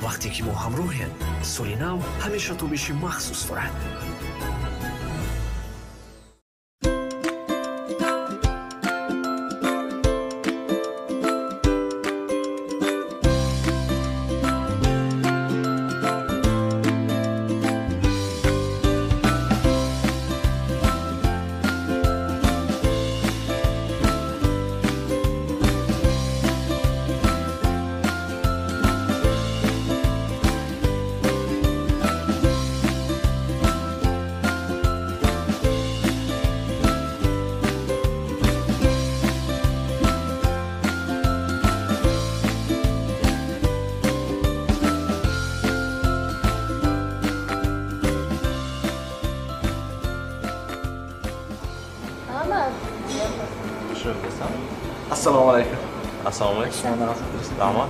вақте ки мо ҳамроҳем, соли нав ҳамеша тобиши махсус дорад. Assalomu alaykum. Assalomu alaykum. Rahmat.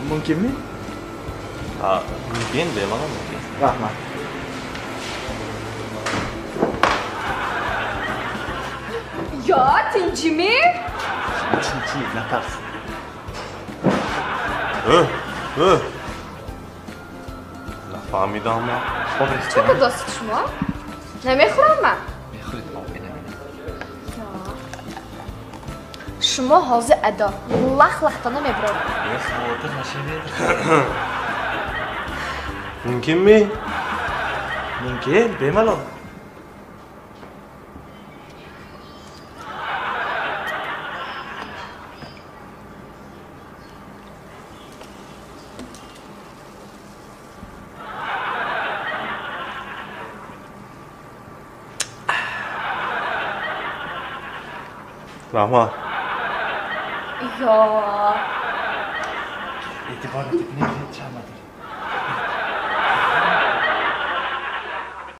Mumkinmi? Ha, mumkin, bemalol mumkin. Rahmat. Ya, tinchmi? Tinchlik, nafas. نفهمیدم من. چه کداست شما؟ نمیخورم من. میخورید ما بینم. شما حاضر ادا لخ تا نمیبرم. یه خاطر نشوید. ممکن می؟ ممکن بیمالون. رحمت یا اعتبار نمیدید چند مدر.